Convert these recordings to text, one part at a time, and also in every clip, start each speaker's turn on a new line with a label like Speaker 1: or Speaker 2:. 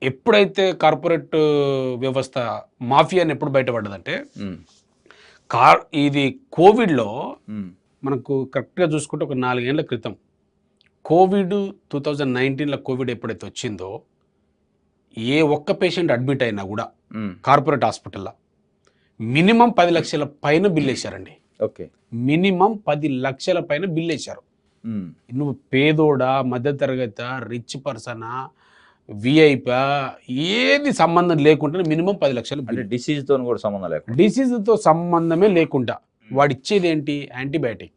Speaker 1: ఎప్పుడైతే కార్పొరేట్ వ్యవస్థ మాఫియాని ఎప్పుడు బయటపడ్డదంటే
Speaker 2: ఉమ్,
Speaker 1: ఇది కోవిడ్లో
Speaker 2: ఉమ్,
Speaker 1: మనకు కరెక్ట్గా చూసుకుంటే ఒక 4 ఏళ్ల క్రితం కోవిడ్ 2019లో కోవిడ్ ఎప్పుడైతే వచ్చిందో ఏ ఒక్క పేషెంట్ అడ్మిట్ అయినా కూడా
Speaker 2: ఉమ్,
Speaker 1: కార్పొరేట్ హాస్పిటల్లో మినిమం 10 లక్షల పైన బిల్ వేశారండి.
Speaker 2: ఓకే.
Speaker 1: మినిమం 10 లక్షల పైన బిల్ వేశారు.
Speaker 2: ఉమ్,
Speaker 1: నువ్వు పేదోడా, మధ్యతరగత, రిచ్ పర్సనా, విఐపా, ఏది సంబంధం లేకుండా మినిమం 10 లక్షలు
Speaker 2: అంటే
Speaker 1: బిల్.
Speaker 2: డిసీజ్ తో కూడా సంబంధం లేకుండా.
Speaker 1: డిసీజ్తో సంబంధమే లేకుండా వాడిచ్చేది ఏంటి? యాంటీబయాటిక్.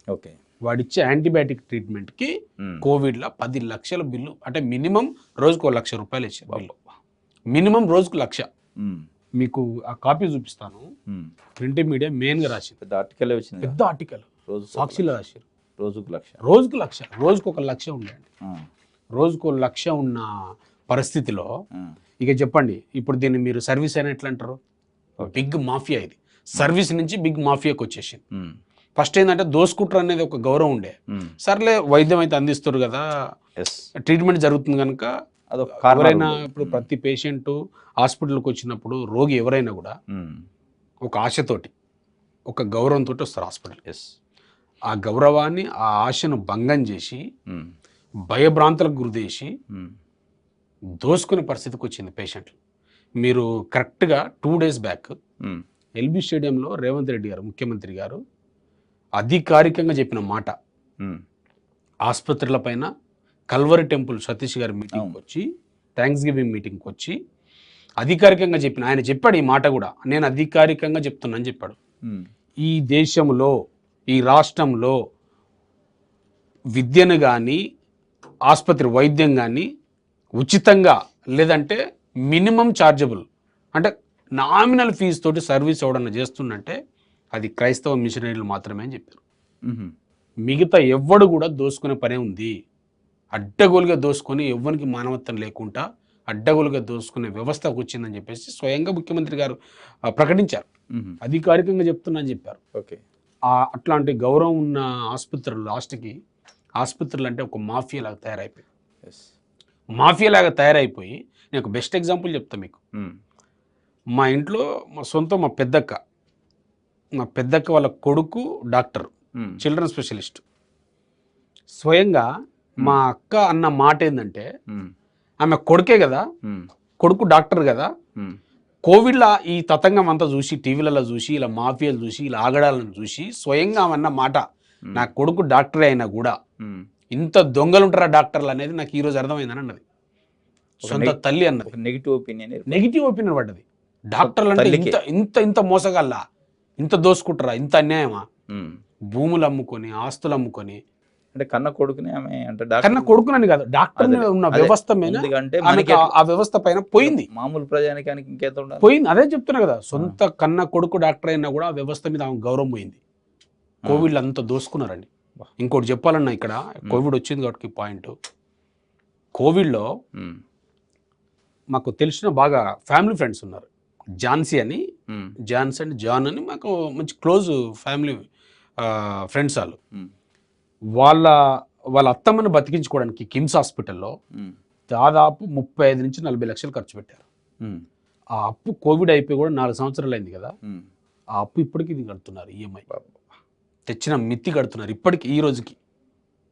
Speaker 2: ఓకే.
Speaker 1: వాడిచ్చే యాంటీబయాటిక్ ట్రీట్మెంట్కి
Speaker 2: ఉమ్,
Speaker 1: కోవిడ్లో 10 లక్షల బిల్లు. అంటే మినిమం రోజుకు 1 లక్ష రూపాయలు ఇచ్చారు బిల్లు. మినిమం రోజుకు 1 లక్ష.
Speaker 2: ఉమ్,
Speaker 1: మీకు ఆ కాపీ చూపిస్తాను.
Speaker 2: ఉమ్.
Speaker 1: ప్రింట్ మీడియా మెయిన్గా రాసింది,
Speaker 2: పెద్ద ఆర్టికల్ వచ్చింది
Speaker 1: పెద్ద ఆర్టికల్,
Speaker 2: రోజు
Speaker 1: సాక్షిలో రాశారు.
Speaker 2: రోజుకు 1 లక్ష.
Speaker 1: రోజుకు 1 లక్ష, రోజుకు 1 లక్ష ఉండేయండి.
Speaker 2: ఆ,
Speaker 1: రోజుకు 1 లక్ష ఉన్న పరిస్థితిలో
Speaker 2: ఆ,
Speaker 1: ఇక చెప్పండి, ఇప్పుడు దీన్ని మీరు సర్వీస్ అని ఎట్లా అంటారు? బిగ్ మాఫియా ఇది. సర్వీస్ నుంచి బిగ్ మాఫియాకి వచ్చేసింది.
Speaker 2: ఉమ్,
Speaker 1: ఫస్ట్ ఏంటంటే దోసుకుంటారు అనేది ఒక గౌరవం ఉండే.
Speaker 2: ఉమ్,
Speaker 1: సర్లే వైద్యం అయితే అందిస్తారు కదా,
Speaker 2: ఎస్.
Speaker 1: ట్రీట్మెంట్ జరుగుతుంది కనుక
Speaker 2: అదొక కారణం
Speaker 1: ఎవరైనా
Speaker 2: ఉంది.
Speaker 1: ఇప్పుడు ప్రతి పేషెంట్ హాస్పిటల్కి వచ్చినప్పుడు రోగి ఎవరైనా కూడా
Speaker 2: ఉమ్,
Speaker 1: ఒక ఆశతోటి, ఒక గౌరవంతో వస్తారు హాస్పిటల్.
Speaker 2: ఎస్.
Speaker 1: ఆ గౌరవాన్ని, ఆ ఆశను భంగం చేసి,
Speaker 2: ఉమ్,
Speaker 1: భయభ్రాంతులకు గురిచేసి
Speaker 2: ఉమ్,
Speaker 1: దోసుకునే పరిస్థితికి వచ్చింది పేషెంట్లు. మీరు కరెక్ట్గా 2 days బ్యాక్
Speaker 2: ఉమ్,
Speaker 1: ఎల్బీ స్టేడియంలో రేవంత్ రెడ్డి గారు, ముఖ్యమంత్రి గారు అధికారికంగా చెప్పిన మాట,
Speaker 2: ఉమ్,
Speaker 1: ఆసుపత్రుల పైన కల్వరి టెంపుల్ సతీష్ గారి మీటింగ్కి వచ్చి, థ్యాంక్స్ గివింగ్ మీటింగ్కి వచ్చి అధికారికంగా చెప్పిన ఆయన చెప్పాడు ఈ మాట కూడా. నేను అధికారికంగా చెప్తున్నాను చెప్పాడు.
Speaker 2: ఉమ్,
Speaker 1: ఈ దేశంలో, ఈ రాష్ట్రంలో విద్యను కానీ, ఆసుపత్రి వైద్యం కానీ ఉచితంగా, లేదంటే మినిమం ఛార్జబుల్, అంటే నామినల్ ఫీజు తోటి సర్వీస్ ఎవడన్నా చేస్తుందంటే అది క్రైస్తవ మిషనరీలు మాత్రమే అని చెప్పారు.
Speaker 2: ఉమ్,
Speaker 1: మిగతా ఎవ్వడు కూడా దోసుకునే పనే ఉంది. అడ్డగోలుగా దోసుకొని ఎవ్వరికి మానవత్వం లేకుండా అడ్డగోలుగా దోసుకునే వ్యవస్థకు వచ్చిందని చెప్పేసి స్వయంగా ముఖ్యమంత్రి గారు ప్రకటించారు.
Speaker 2: ఉమ్,
Speaker 1: అధికారికంగా చెప్తున్నా అని చెప్పారు.
Speaker 2: ఓకే.
Speaker 1: అట్లాంటి గౌరవం ఉన్న ఆసుపత్రులు లాస్ట్కి ఆసుపత్రులు అంటే ఒక మాఫియాలాగా తయారైపోయి,
Speaker 2: ఎస్.
Speaker 1: మాఫియాలాగా తయారైపోయి నేను ఒక బెస్ట్ ఎగ్జాంపుల్ చెప్తాను మీకు.
Speaker 2: ఉమ్,
Speaker 1: మా ఇంట్లో మా పెద్దక్క వాళ్ళ కొడుకు డాక్టర్,
Speaker 2: ఉమ్,
Speaker 1: చిల్డ్రన్ స్పెషలిస్ట్. స్వయంగా మా అక్క అన్న మాట ఏంటంటే,
Speaker 2: ఉమ్,
Speaker 1: ఆమె కొడుకే కదా,
Speaker 2: ఉమ్,
Speaker 1: కొడుకు డాక్టర్ కదా,
Speaker 2: ఉమ్,
Speaker 1: కోవిడ్లో ఈ తతంగం అంతా చూసి, టీవీలలో చూసి, ఇలా మాఫియాలు చూసి, ఇలా ఆగడాలను చూసి స్వయంగా ఆమె అన్న మాట, నా కొడుకు డాక్టరే అయినా కూడా
Speaker 2: ఉమ్.
Speaker 1: ఇంత దొంగలు ఉంటారా డాక్టర్లు అనేది నాకు ఈరోజు అర్థమైందని అన్నది. సొంత తల్లి అన్నది.
Speaker 2: ఒక నెగిటివ్ ఒపీనియన్.
Speaker 1: నెగిటివ్ ఒపీనియన్ పడ్డది. డాక్టర్లు అంటే
Speaker 2: తల్లికి.
Speaker 1: ఇంత ఇంత ఇంత మోసగాళ్ళ, ఇంత దోసుకుంటారా, ఇంత అన్యాయమా?
Speaker 2: ఉమ్,
Speaker 1: భూములు అమ్ముకొని, ఆస్తులు అమ్ముకొని,
Speaker 2: అంటే కన్న కొడుకునే ఆమె అంటే
Speaker 1: కన్నా కొడుకునని కాదు, డాక్టర్ మీద ఉన్న
Speaker 2: అదే.
Speaker 1: వ్యవస్థ మీద
Speaker 2: ఎందుకంటే
Speaker 1: ఆమెకి
Speaker 2: మనకి
Speaker 1: ఆ వ్యవస్థ పైన పోయింది.
Speaker 2: మామూలు ప్రజానికానికి ఇంకెంత ఉండాలి?
Speaker 1: పోయింది. అదే చెప్తున్నా కదా, సొంత కన్న కొడుకు డాక్టర్ అయినా కూడా ఆ వ్యవస్థ మీద ఆమె గౌరవం పోయింది. కోవిడ్లో అంతా దోసుకున్నారండి. ఇంకోటి చెప్పాలన్నా, ఇక్కడ కోవిడ్ వచ్చింది కాబట్టి పాయింట్, కోవిడ్లో
Speaker 2: ఉమ్,
Speaker 1: మాకు తెలిసిన బాగా ఫ్యామిలీ ఫ్రెండ్స్ ఉన్నారు. ఝాన్సీ అని,
Speaker 2: ఉమ్,
Speaker 1: జాన్స్ అండ్ జాన్ అని మాకు మంచి క్లోజ్ ఫ్యామిలీ ఫ్రెండ్స్ వాళ్ళు.
Speaker 2: ఉమ్,
Speaker 1: వాళ్ళ అత్తమ్మని బతికించుకోవడానికి కిమ్స్ హాస్పిటల్లో
Speaker 2: ఉమ్,
Speaker 1: దాదాపు 35 నుంచి 40 లక్షలు ఖర్చు పెట్టారు.
Speaker 2: ఉమ్,
Speaker 1: ఆ అప్పు కోవిడ్ అయిపోయి కూడా 4 సంవత్సరాలు అయింది కదా,
Speaker 2: ఉమ్.
Speaker 1: ఆ అప్పు ఇప్పటికీ ఇది కడుతున్నారు. ఈఎంఐ తెచ్చిన మిత్తి కడుతున్నారు ఇప్పటికి, ఈ రోజుకి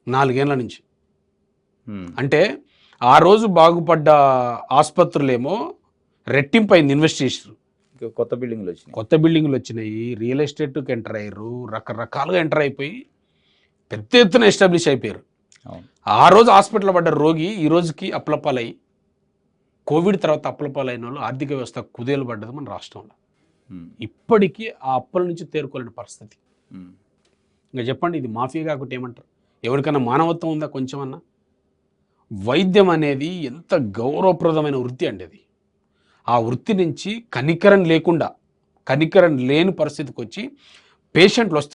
Speaker 1: 4 ఏళ్ల నుంచి.
Speaker 2: ఉమ్,
Speaker 1: అంటే ఆ రోజు బాగుపడ్డ ఆసుపత్రులేమో రెట్టింపు అయింది, ఇన్వెస్ట్ చేసారు,
Speaker 2: ఇంకా కొత్త బిల్డింగ్లు వచ్చినాయి.
Speaker 1: కొత్త బిల్డింగ్లు వచ్చినాయి, రియల్ ఎస్టేట్కి ఎంటర్ అయ్యారు, రకరకాలుగా ఎంటర్ అయిపోయి పెద్ద ఎత్తున ఎస్టాబ్లిష్ అయిపోయారు.
Speaker 2: అవును.
Speaker 1: ఆ రోజు హాస్పిటల్ పడ్డ రోగి ఈ రోజుకి అప్లపాలై, కోవిడ్ తర్వాత అప్లపాలైన వాళ్ళు ఆర్థిక వ్యవస్థ కుదేలు పడ్డది మన రాష్ట్రంలో.
Speaker 2: ఉమ్,
Speaker 1: ఇప్పటికీ ఆ అప్పుల నుంచి తేరుకోలేని పరిస్థితి.
Speaker 2: ఉమ్,
Speaker 1: ఇంకా చెప్పండి, ఇది మాఫియా కాకుండా ఏమంటారు? ఎవరికైనా మానవత్వం ఉందా కొంచెమన్నా? వైద్యం అనేది ఎంత గౌరవప్రదమైన వృత్తి అండి అది. ఆ వృత్తి నుంచి కనికరం లేకుండా, కనికరం లేని పరిస్థితికి వచ్చి పేషెంట్లు వస్తే